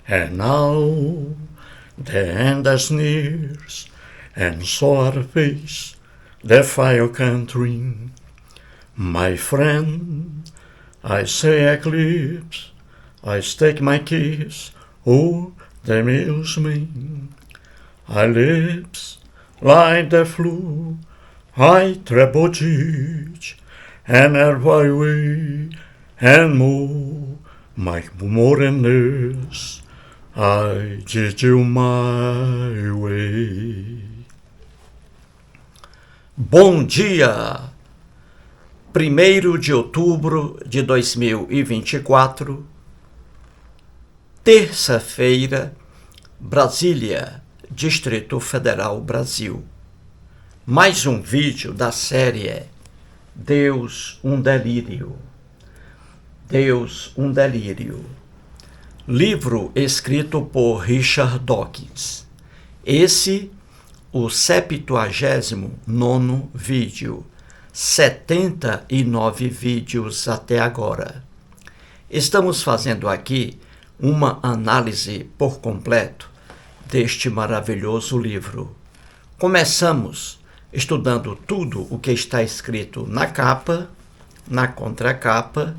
And now the end is nears, and so our face the fire can't ring. My friend, I say eclipse, I stake my kiss o'er the amusement. I lips like the flu, I trebogite, and I way, and more, my morenes, I did you my way. Bom dia! 1º de outubro de 2024, terça-feira, Brasília, Distrito Federal, Brasil. Mais um vídeo da série Deus, um delírio. Deus, um delírio. Livro escrito por Richard Dawkins. Esse, o 79º vídeo. 79 vídeos até agora. Estamos fazendo aqui uma análise por completo deste maravilhoso livro. Começamos estudando tudo o que está escrito na capa, na contracapa,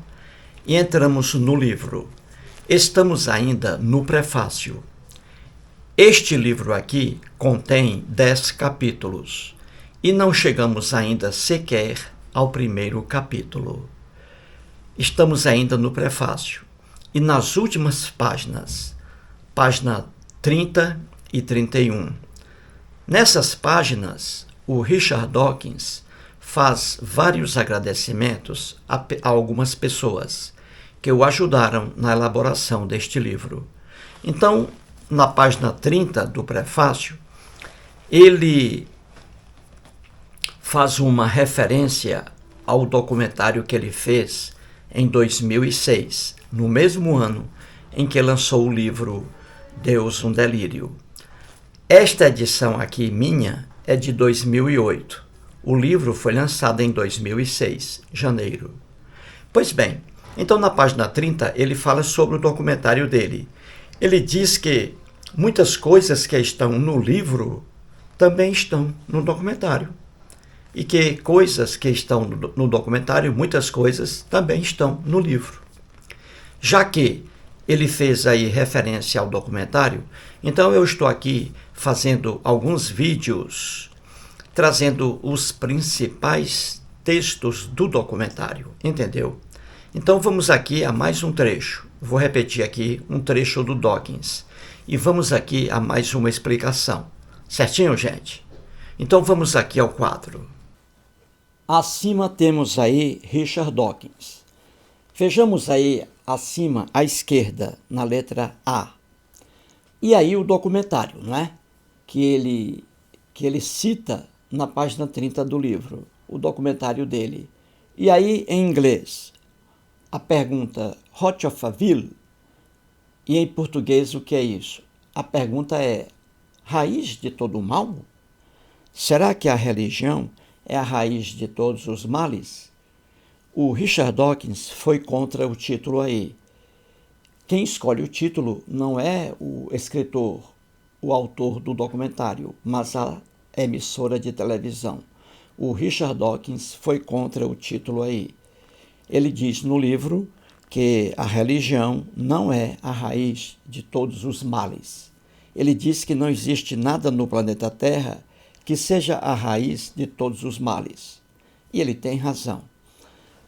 e entramos no livro. Estamos ainda no prefácio. Este livro aqui contém 10 capítulos. E não chegamos ainda sequer ao primeiro capítulo. Estamos ainda no prefácio. E nas últimas páginas, página 30 e 31. Nessas páginas, o Richard Dawkins faz vários agradecimentos a algumas pessoas que o ajudaram na elaboração deste livro. Então, na página 30 do prefácio, ele faz uma referência ao documentário que ele fez em 2006, no mesmo ano em que lançou o livro Deus, um delírio. Esta edição aqui minha é de 2008. O livro foi lançado em 2006, janeiro. Pois bem, então na página 30 ele fala sobre o documentário dele. Ele diz que muitas coisas que estão no livro também estão no documentário. E que coisas que estão no documentário, muitas coisas, também estão no livro. Já que ele fez aí referência ao documentário, então eu estou aqui fazendo alguns vídeos, trazendo os principais textos do documentário, entendeu? Então vamos aqui a mais um trecho. Vou repetir aqui um trecho do Dawkins. E vamos aqui a mais uma explicação. Certinho, gente? Então vamos aqui ao quadro. Acima temos aí Richard Dawkins. Vejamos aí acima à esquerda, na letra A. E aí o documentário, não é? Que ele cita na página 30 do livro, o documentário dele. E aí em inglês, a pergunta What of a Will? E em português o que é isso? A pergunta é, raiz de todo o mal? Será que a religião é a raiz de todos os males? O Richard Dawkins foi contra o título aí. Quem escolhe o título não é o escritor, o autor do documentário, mas a emissora de televisão. O Richard Dawkins foi contra o título aí. Ele diz no livro que a religião não é a raiz de todos os males. Ele diz que não existe nada no planeta Terra que seja a raiz de todos os males. E ele tem razão.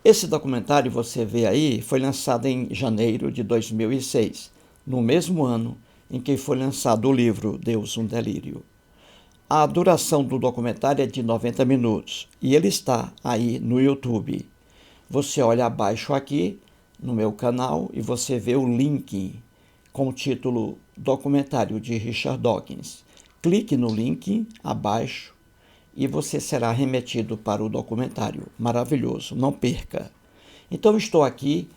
Esse documentário, você vê aí, foi lançado em janeiro de 2006, no mesmo ano em que foi lançado o livro Deus, um delírio. A duração do documentário é de 90 minutos e ele está aí no YouTube. Você olha abaixo aqui, no meu canal, e você vê o link com o título Documentário de Richard Dawkins. Clique no link abaixo e você será remetido para o documentário. Maravilhoso, não perca. Então estou aqui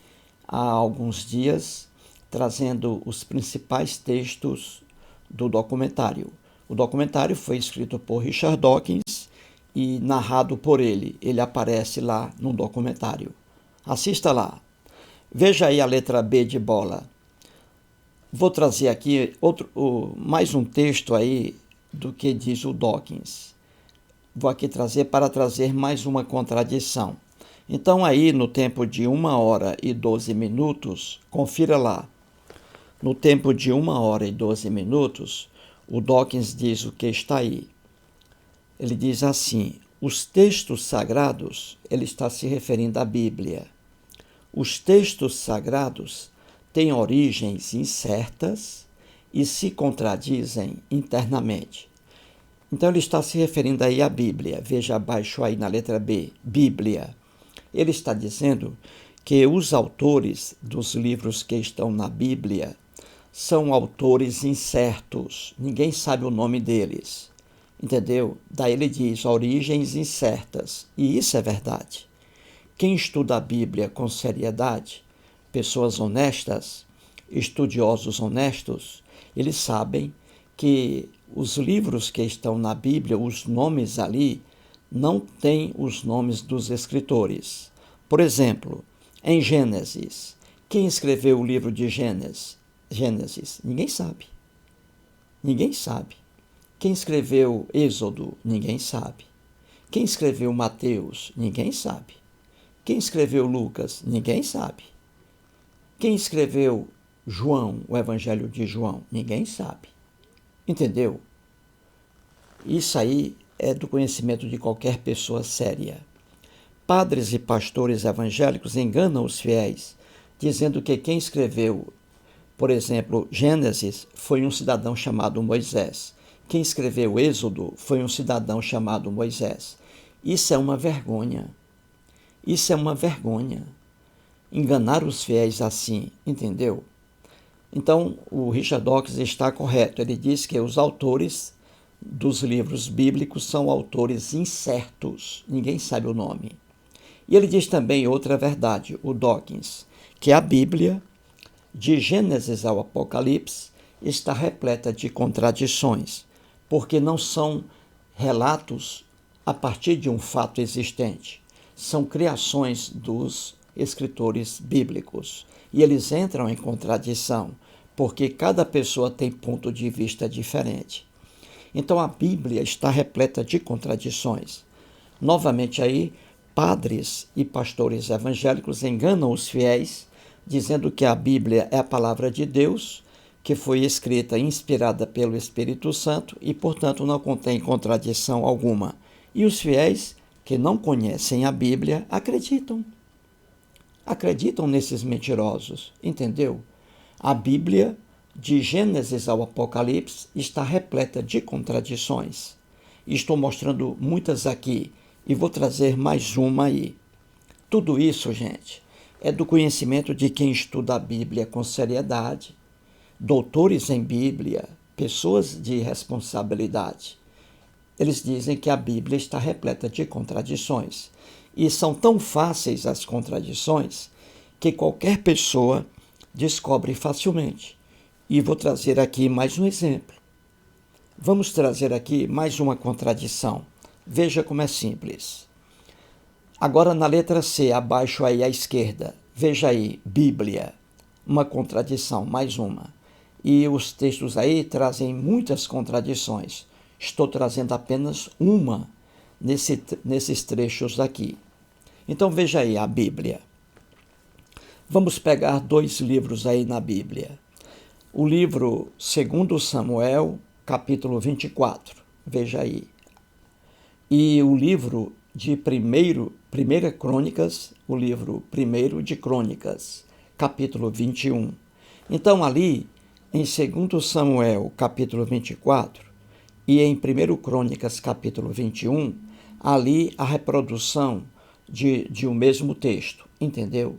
há alguns dias trazendo os principais textos do documentário. O documentário foi escrito por Richard Dawkins e narrado por ele. Ele aparece lá no documentário. Assista lá. Veja aí a letra B de bola. Vou trazer aqui mais um texto aí do que diz o Dawkins. Vou aqui trazer para trazer mais uma contradição. Então aí no tempo de 1 hora e 12 minutos, confira lá. No tempo de 1 hora e 12 minutos, o Dawkins diz o que está aí. Ele diz assim: os textos sagrados, ele está se referindo à Bíblia. Os textos sagrados têm origens incertas e se contradizem internamente. Então ele está se referindo aí à Bíblia. Veja abaixo aí na letra B, Bíblia. Ele está dizendo que os autores dos livros que estão na Bíblia são autores incertos. Ninguém sabe o nome deles. Entendeu? Daí ele diz origens incertas. E isso é verdade. Quem estuda a Bíblia com seriedade, pessoas honestas, estudiosos honestos, eles sabem que os livros que estão na Bíblia, os nomes ali, não têm os nomes dos escritores. Por exemplo, em Gênesis, quem escreveu o livro de Gênesis? Ninguém sabe. Ninguém sabe. Quem escreveu Êxodo? Ninguém sabe. Quem escreveu Mateus? Ninguém sabe. Quem escreveu Lucas? Ninguém sabe. Quem escreveu João, o Evangelho de João? Ninguém sabe. Entendeu? Isso aí é do conhecimento de qualquer pessoa séria. Padres e pastores evangélicos enganam os fiéis, dizendo que quem escreveu, por exemplo, Gênesis, foi um cidadão chamado Moisés. Quem escreveu Êxodo foi um cidadão chamado Moisés. Isso é uma vergonha. Isso é uma vergonha. Enganar os fiéis assim, entendeu? Então, o Richard Dawkins está correto. Ele diz que os autores dos livros bíblicos são autores incertos. Ninguém sabe o nome. E ele diz também outra verdade, o Dawkins, que a Bíblia, de Gênesis ao Apocalipse, está repleta de contradições, porque não são relatos a partir de um fato existente. São criações dos escritores bíblicos. E eles entram em contradição, porque cada pessoa tem ponto de vista diferente. Então a Bíblia está repleta de contradições. Novamente aí, padres e pastores evangélicos enganam os fiéis, dizendo que a Bíblia é a palavra de Deus, que foi escrita e inspirada pelo Espírito Santo e, portanto, não contém contradição alguma. E os fiéis que não conhecem a Bíblia acreditam. Acreditam nesses mentirosos, entendeu? A Bíblia, de Gênesis ao Apocalipse, está repleta de contradições. Estou mostrando muitas aqui e vou trazer mais uma aí. Tudo isso, gente, é do conhecimento de quem estuda a Bíblia com seriedade, doutores em Bíblia, pessoas de responsabilidade. Eles dizem que a Bíblia está repleta de contradições. E são tão fáceis as contradições que qualquer pessoa descobre facilmente. E vou trazer aqui mais um exemplo. Vamos trazer aqui mais uma contradição. Veja como é simples. Agora na letra C, abaixo aí à esquerda, veja aí, Bíblia. Uma contradição, mais uma. E os textos aí trazem muitas contradições. Estou trazendo apenas uma nesses trechos aqui. Então veja aí a Bíblia. Vamos pegar 2 livros aí na Bíblia. O livro 2 Samuel, capítulo 24. Veja aí. E o livro de 1 Crônicas, o livro 1 de Crônicas, capítulo 21. Então ali, em 2 Samuel, capítulo 24, e em 1 Crônicas, capítulo 21, ali a reprodução de um mesmo texto, entendeu?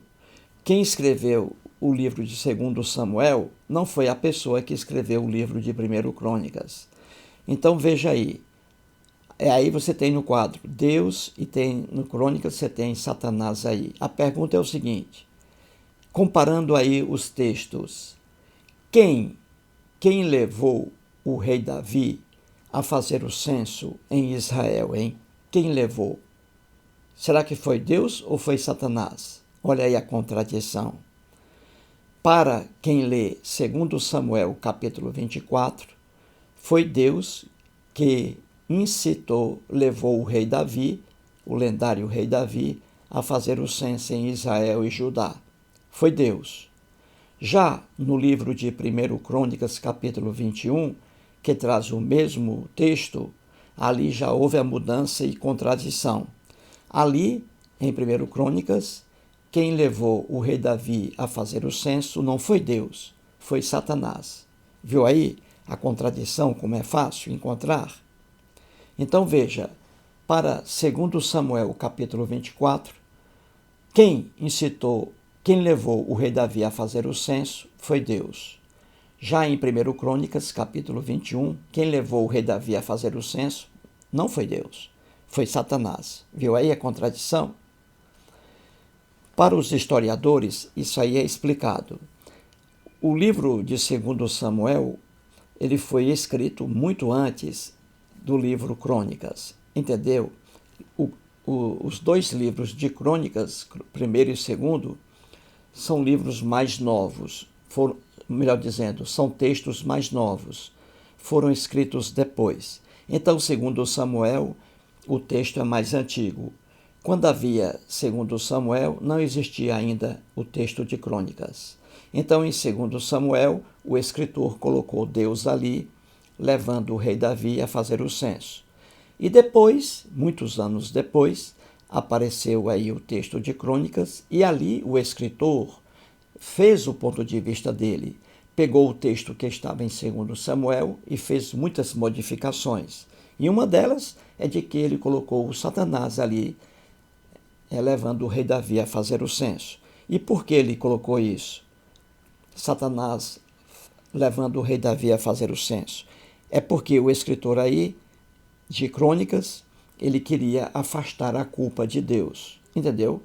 Quem escreveu o livro de 2 Samuel não foi a pessoa que escreveu o livro de 1 Crônicas. Então veja aí, aí você tem no quadro Deus e tem no Crônicas você tem Satanás aí. A pergunta é o seguinte, comparando aí os textos, quem levou o rei Davi a fazer o censo em Israel, hein? Quem levou? Será que foi Deus ou foi Satanás? Olha aí a contradição. Para quem lê 2 Samuel capítulo 24, foi Deus que incitou, levou o rei Davi, o lendário rei Davi, a fazer o censo em Israel e Judá. Foi Deus. Já no livro de 1 Crônicas, capítulo 21, que traz o mesmo texto, ali já houve a mudança e contradição. Ali, em 1 Crônicas, quem levou o rei Davi a fazer o censo não foi Deus, foi Satanás. Viu aí a contradição, como é fácil encontrar? Então veja, para 2 Samuel capítulo 24, quem levou o rei Davi a fazer o censo foi Deus. Já em 1 Crônicas capítulo 21, quem levou o rei Davi a fazer o censo não foi Deus, foi Satanás. Viu aí a contradição? Para os historiadores, isso aí é explicado. O livro de 2 Samuel, ele foi escrito muito antes do livro Crônicas, entendeu? Os dois livros de Crônicas, primeiro e segundo, são livros mais novos, melhor dizendo, são textos mais novos, foram escritos depois. Então, 2 Samuel, o texto é mais antigo. Quando havia 2 Samuel, não existia ainda o texto de Crônicas. Então, em 2 Samuel, o escritor colocou Deus ali, levando o rei Davi a fazer o censo. E depois, muitos anos depois, apareceu aí o texto de Crônicas e ali o escritor fez o ponto de vista dele. Pegou o texto que estava em 2 Samuel e fez muitas modificações. E uma delas é de que ele colocou o Satanás ali, levando o rei Davi a fazer o censo. E por que ele colocou isso? Satanás levando o rei Davi a fazer o censo. É porque o escritor aí, de Crônicas, ele queria afastar a culpa de Deus, entendeu?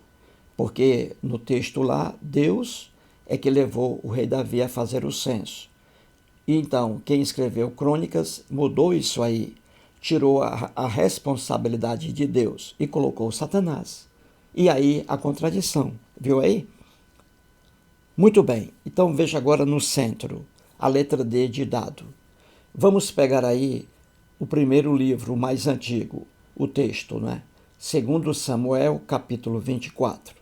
Porque no texto lá, Deus é que levou o rei Davi a fazer o censo. E então, quem escreveu Crônicas mudou isso aí, tirou a responsabilidade de Deus e colocou Satanás. E aí a contradição, viu aí? Muito bem, então veja agora no centro, a letra D de dado. Vamos pegar aí o primeiro livro mais antigo, o texto, né? 2 Samuel, capítulo 24.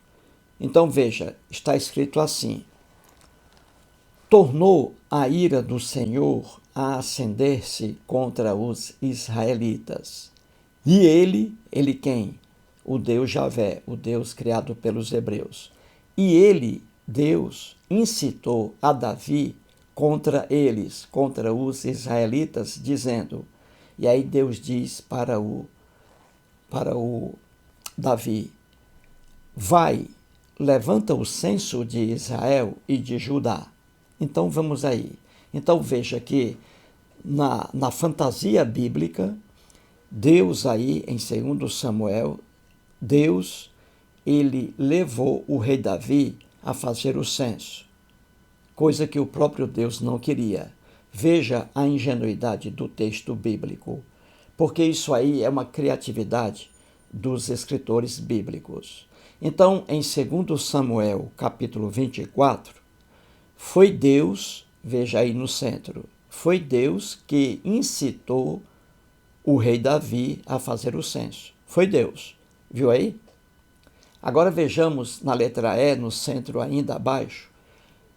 Então veja, está escrito assim: tornou a ira do Senhor a acender-se contra os israelitas. E ele quem? O Deus Javé, o Deus criado pelos hebreus. E ele, Deus, incitou a Davi contra eles, contra os israelitas, dizendo, e aí Deus diz para o Davi, vai, levanta o censo de Israel e de Judá. Então vamos aí. Então veja que na fantasia bíblica, Deus aí em 2 Samuel, Deus, ele levou o rei Davi a fazer o censo, coisa que o próprio Deus não queria. Veja a ingenuidade do texto bíblico, porque isso aí é uma criatividade dos escritores bíblicos. Então, em 2 Samuel, capítulo 24, foi Deus, veja aí no centro, foi Deus que incitou o rei Davi a fazer o censo. Foi Deus. Viu aí? Agora vejamos na letra E, no centro ainda abaixo,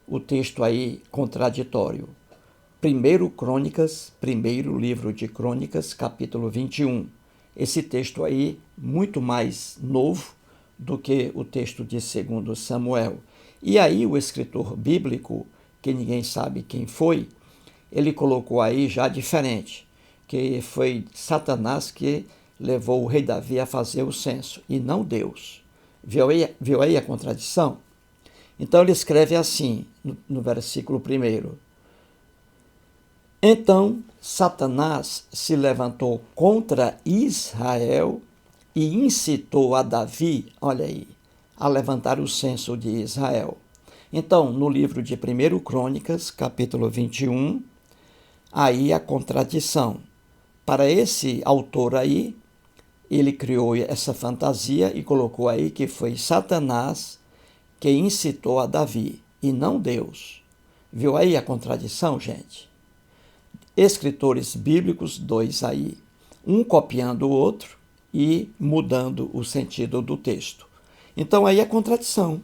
o texto aí contraditório. 1 Crônicas, primeiro livro de Crônicas, capítulo 21. Esse texto aí, muito mais novo do que o texto de 2 Samuel. E aí o escritor bíblico, que ninguém sabe quem foi, ele colocou aí já diferente, que foi Satanás que levou o rei Davi a fazer o censo, e não Deus. Viu aí a contradição? Então ele escreve assim, no versículo 1. Então Satanás se levantou contra Israel e incitou a Davi, olha aí, a levantar o censo de Israel. Então, no livro de 1 Crônicas, capítulo 21, aí a contradição. Para esse autor aí, ele criou essa fantasia e colocou aí que foi Satanás que incitou a Davi. e não Deus. Viu aí a contradição, gente? Escritores bíblicos, dois aí, um copiando o outro e mudando o sentido do texto. Então aí é contradição.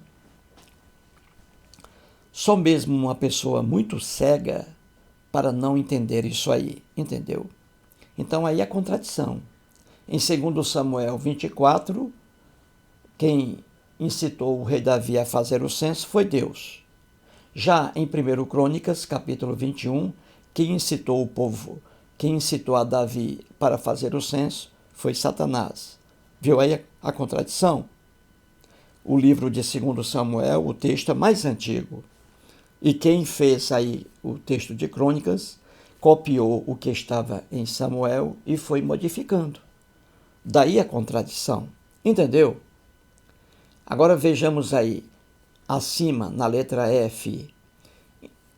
Só mesmo uma pessoa muito cega para não entender isso aí, entendeu? Então aí é contradição. Em 2 Samuel 24, quem incitou o rei Davi a fazer o censo foi Deus. Já em 1 Crônicas, capítulo 21, quem incitou o povo, quem incitou a Davi para fazer o censo foi Satanás. Viu aí a contradição? O livro de 2 Samuel, o texto é mais antigo. E quem fez aí o texto de Crônicas, copiou o que estava em Samuel e foi modificando. Daí a contradição. Entendeu? Agora vejamos aí, acima, na letra F.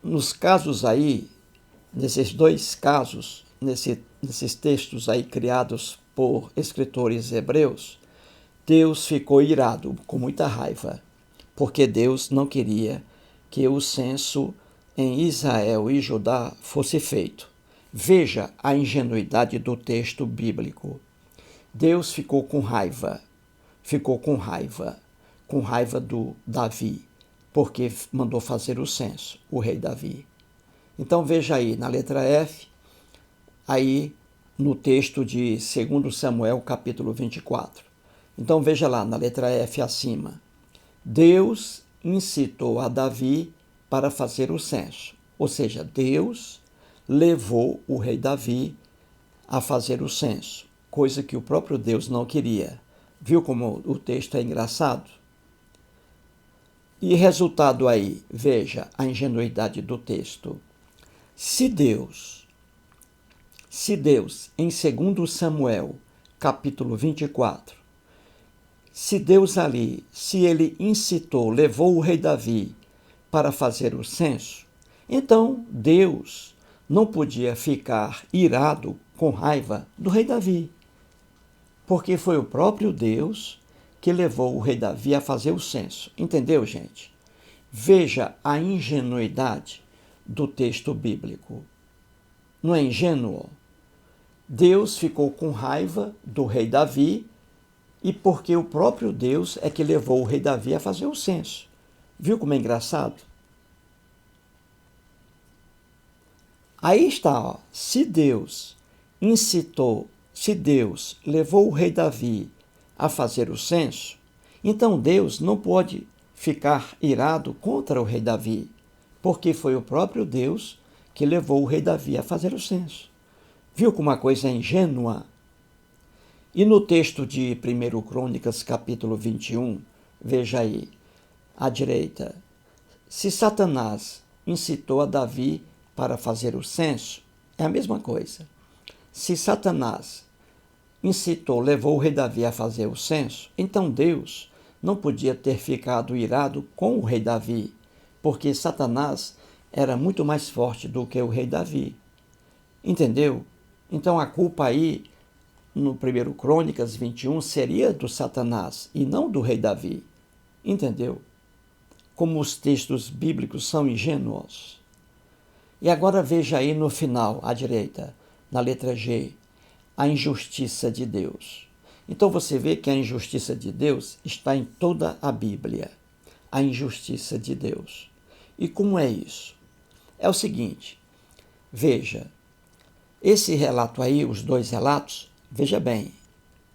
Nos casos aí, nesses dois casos, nesses textos aí criados por escritores hebreus, Deus ficou irado, com muita raiva, porque Deus não queria que o censo em Israel e Judá fosse feito. Veja a ingenuidade do texto bíblico. Deus ficou com raiva do Davi, porque mandou fazer o censo, o rei Davi. Então veja aí, na letra F, aí no texto de 2 Samuel, capítulo 24. Então veja lá, na letra F acima. Deus incitou a Davi para fazer o censo. Ou seja, Deus levou o rei Davi a fazer o censo, coisa que o próprio Deus não queria. Viu como o texto é engraçado? E resultado aí, veja a ingenuidade do texto. Se Deus, em 2 Samuel, capítulo 24, se Deus ali, se ele incitou, levou o rei Davi para fazer o censo, então Deus não podia ficar irado, com raiva do rei Davi, porque foi o próprio Deus que levou o rei Davi a fazer o censo. Entendeu, gente? Veja a ingenuidade do texto bíblico. Não é ingênuo? Deus ficou com raiva do rei Davi e porque o próprio Deus é que levou o rei Davi a fazer o censo. Viu como é engraçado? Aí está, ó. Se Deus levou o rei Davi a fazer o censo, então Deus não pode ficar irado contra o rei Davi, porque foi o próprio Deus que levou o rei Davi a fazer o censo. Viu como a coisa é ingênua? E no texto de 1 Crônicas, capítulo 21, veja aí, à direita, se Satanás incitou a Davi para fazer o censo, é a mesma coisa. Se Satanás levou o rei Davi a fazer o censo, então Deus não podia ter ficado irado com o rei Davi, porque Satanás era muito mais forte do que o rei Davi. Entendeu? Então a culpa aí, no 1 Crônicas 21, seria do Satanás e não do rei Davi. Entendeu? Como os textos bíblicos são ingênuos. E agora veja aí no final, à direita, na letra G, a injustiça de Deus. Então você vê que a injustiça de Deus está em toda a Bíblia. A injustiça de Deus. E como é isso? É o seguinte, veja, esse relato aí, os dois relatos, veja bem,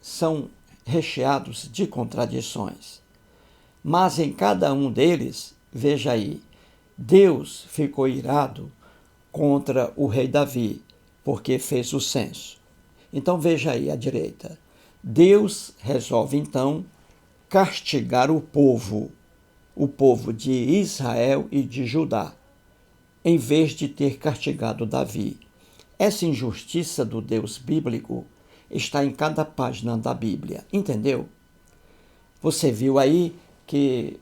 são recheados de contradições. Mas em cada um deles, veja aí, Deus ficou irado contra o rei Davi, porque fez o censo. Então veja aí à direita. Deus resolve então castigar o povo de Israel e de Judá, em vez de ter castigado Davi. Essa injustiça do Deus bíblico está em cada página da Bíblia, entendeu? Você viu aí que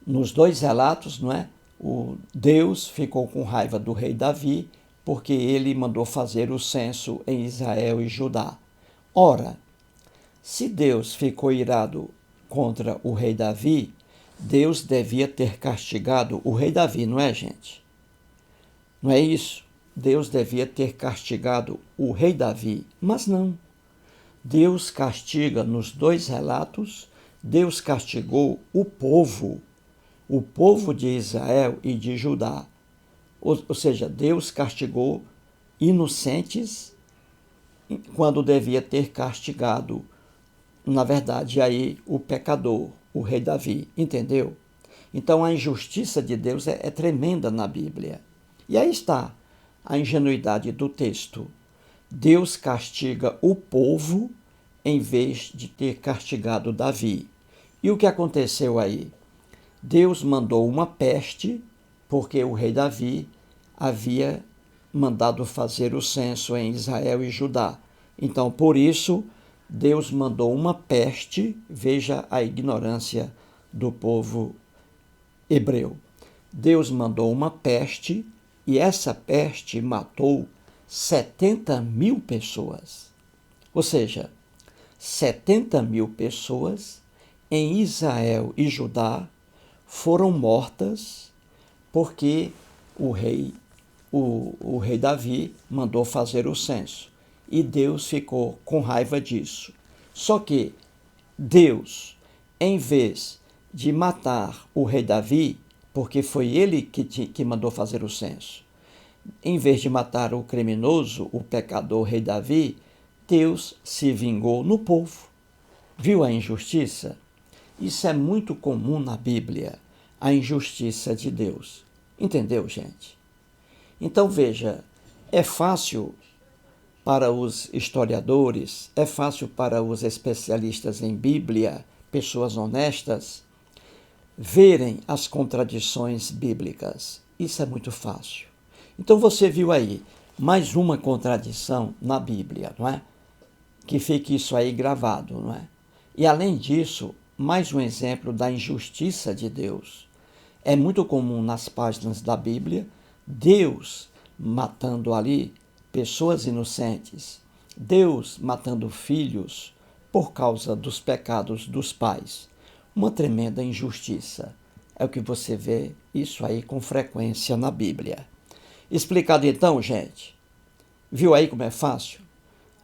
nos dois relatos, não é? O Deus ficou com raiva do rei Davi porque ele mandou fazer o censo em Israel e Judá. Ora, se Deus ficou irado contra o rei Davi, Deus devia ter castigado o rei Davi, não é, gente? Não é isso? Deus devia ter castigado o rei Davi, mas não. Deus castiga nos dois relatos, Deus castigou o povo de Israel e de Judá. Ou seja, Deus castigou inocentes quando devia ter castigado, na verdade, aí o pecador, o rei Davi, entendeu? Então a injustiça de Deus é tremenda na Bíblia. E aí está a ingenuidade do texto. Deus castiga o povo em vez de ter castigado Davi. E o que aconteceu aí? Deus mandou uma peste, porque o rei Davi havia mandado fazer o censo em Israel e Judá. Então, por isso, Deus mandou uma peste, veja a ignorância do povo hebreu. Deus mandou uma peste e essa peste matou 70.000 pessoas. Ou seja, 70.000 pessoas em Israel e Judá foram mortas porque o rei Davi mandou fazer o censo. E Deus ficou com raiva disso. Só que Deus, em vez de matar o rei Davi, porque foi ele que mandou fazer o censo, em vez de matar o criminoso, o pecador rei Davi, Deus se vingou no povo. Viu a injustiça? Isso é muito comum na Bíblia, a injustiça de Deus. Entendeu, gente? Então veja, é fácil para os historiadores, é fácil para os especialistas em Bíblia, pessoas honestas, verem as contradições bíblicas. Isso é muito fácil. Então você viu aí mais uma contradição na Bíblia, não é? Que fique isso aí gravado, não é? E além disso, mais um exemplo da injustiça de Deus. É muito comum nas páginas da Bíblia Deus matando ali pessoas inocentes, Deus matando filhos por causa dos pecados dos pais. Uma tremenda injustiça. É o que você vê isso aí com frequência na Bíblia. Explicado então, gente? Viu aí como é fácil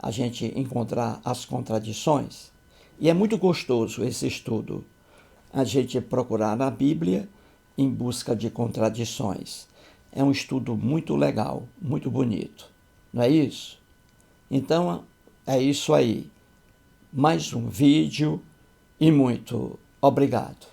a gente encontrar as contradições? E é muito gostoso esse estudo, a gente procurar na Bíblia em busca de contradições. É um estudo muito legal, muito bonito. Não é isso? Então, é isso aí. Mais um vídeo e muito obrigado.